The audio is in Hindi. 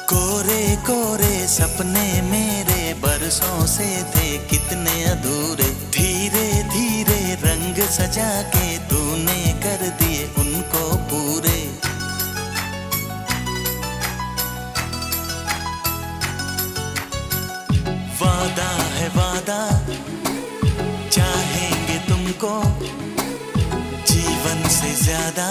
कोरे कोरे सपने मेरे बरसों से थे कितने अधूरे, धीरे धीरे रंग सजा के तूने कर दिए उनको पूरे। वादा है वादा, चाहेंगे तुमको जीवन से ज्यादा।